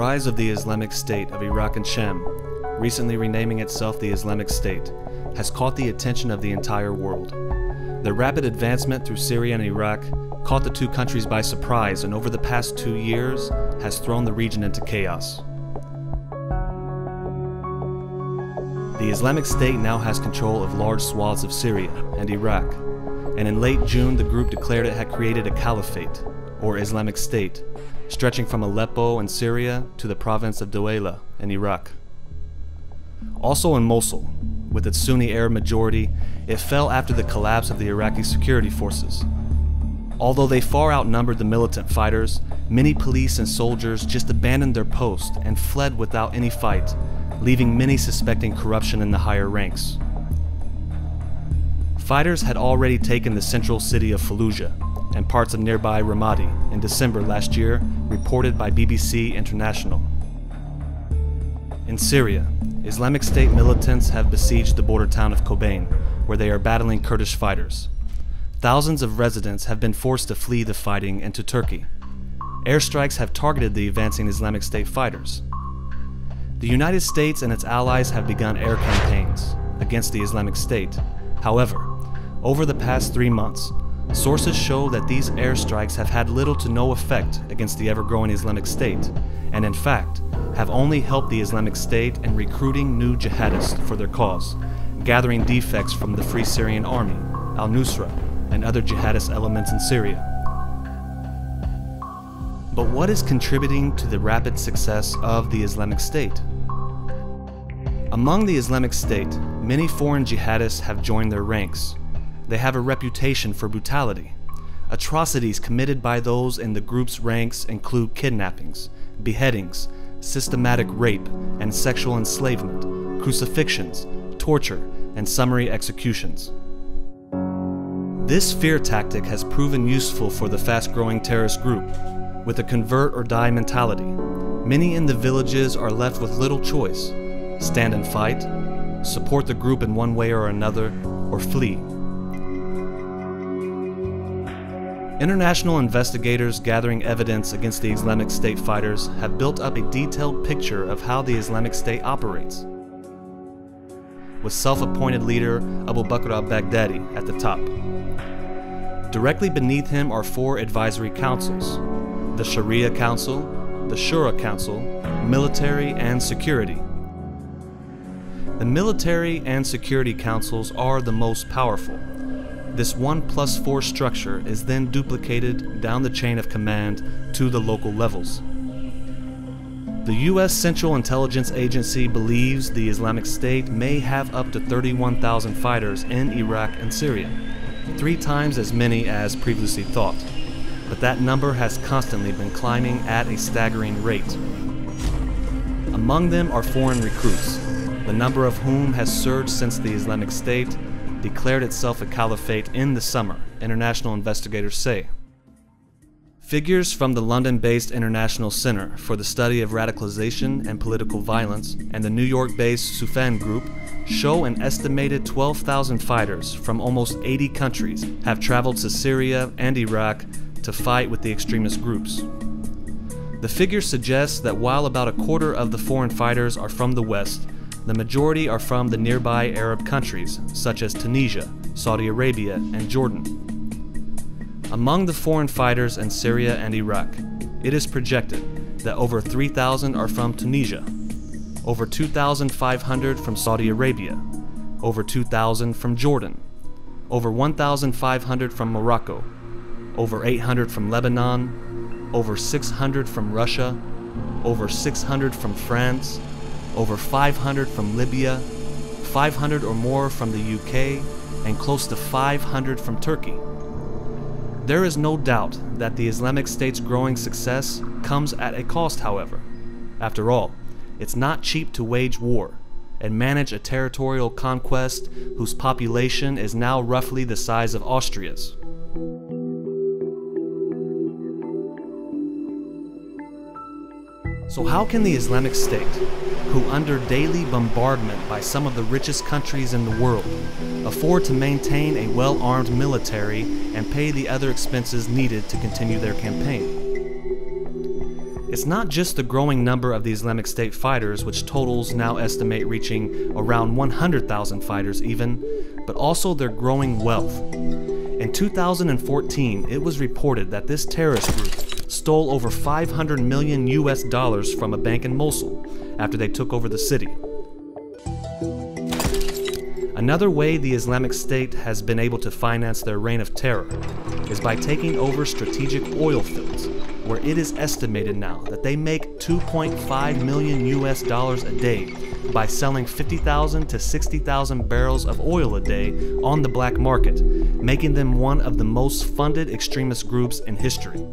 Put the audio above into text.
rise of the Islamic State of Iraq and Sham, recently renaming itself the Islamic State, has caught the attention of the entire world. Their rapid advancement through Syria and Iraq caught the two countries by surprise, and over the past 2 years has thrown the region into chaos. The Islamic State now has control of large swaths of Syria and Iraq, and in late June the group declared it had created a caliphate, or Islamic State, stretching from Aleppo in Syria to the province of Dawla in Iraq. Also in Mosul, with its Sunni Arab majority, it fell after the collapse of the Iraqi security forces. Although they far outnumbered the militant fighters, many police and soldiers just abandoned their post and fled without any fight, leaving many suspecting corruption in the higher ranks. Fighters had already taken the central city of Fallujah and parts of nearby Ramadi in December last year, reported by BBC International. In Syria, Islamic State militants have besieged the border town of Kobane, where they are battling Kurdish fighters. Thousands of residents have been forced to flee the fighting into Turkey. Airstrikes have targeted the advancing Islamic State fighters. The United States and its allies have begun air campaigns against the Islamic State. However, over the past 3 months, sources show that these airstrikes have had little to no effect against the ever-growing Islamic State, and in fact, have only helped the Islamic State in recruiting new jihadists for their cause, gathering defects from the Free Syrian Army, al-Nusra, and other jihadist elements in Syria. But what is contributing to the rapid success of the Islamic State? Among the Islamic State, many foreign jihadists have joined their ranks. They have a reputation for brutality. Atrocities committed by those in the group's ranks include kidnappings, beheadings, systematic rape and sexual enslavement, crucifixions, torture, and summary executions. This fear tactic has proven useful for the fast-growing terrorist group. With a convert or die mentality, many in the villages are left with little choice: stand and fight, support the group in one way or another, or flee. International investigators gathering evidence against the Islamic State fighters have built up a detailed picture of how the Islamic State operates, with self-appointed leader Abu Bakr al-Baghdadi at the top. Directly beneath him are 4 advisory councils: the Sharia Council, the Shura Council, Military, and Security. The Military and Security Councils are the most powerful. This 1+4 structure is then duplicated down the chain of command to the local levels. The U.S. Central Intelligence Agency believes the Islamic State may have up to 31,000 fighters in Iraq and Syria, 3 times as many as previously thought. But that number has constantly been climbing at a staggering rate. Among them are foreign recruits, the number of whom has surged since the Islamic State declared itself a caliphate in the summer, international investigators say. Figures from the London-based International Center for the Study of Radicalization and Political Violence and the New York-based Sufan Group show an estimated 12,000 fighters from almost 80 countries have traveled to Syria and Iraq to fight with the extremist groups. The figure suggests that while about a quarter of the foreign fighters are from the West, the majority are from the nearby Arab countries, such as Tunisia, Saudi Arabia, and Jordan. Among the foreign fighters in Syria and Iraq, it is projected that over 3,000 are from Tunisia, over 2,500 from Saudi Arabia, over 2,000 from Jordan, over 1,500 from Morocco, over 800 from Lebanon, over 600 from Russia, over 600 from France, over 500 from Libya, 500 or more from the UK, and close to 500 from Turkey. There is no doubt that the Islamic State's growing success comes at a cost, however. After all, it's not cheap to wage war and manage a territorial conquest whose population is now roughly the size of Austria's. So how can the Islamic State, who under daily bombardment by some of the richest countries in the world, afford to maintain a well-armed military and pay the other expenses needed to continue their campaign? It's not just the growing number of the Islamic State fighters, which totals now estimate reaching around 100,000 fighters even, but also their growing wealth. In 2014, it was reported that this terrorist group stole over $500 million from a bank in Mosul after they took over the city. Another way the Islamic State has been able to finance their reign of terror is by taking over strategic oil fields, where it is estimated now that they make $2.5 million a day by selling 50,000 to 60,000 barrels of oil a day on the black market, making them one of the most funded extremist groups in history.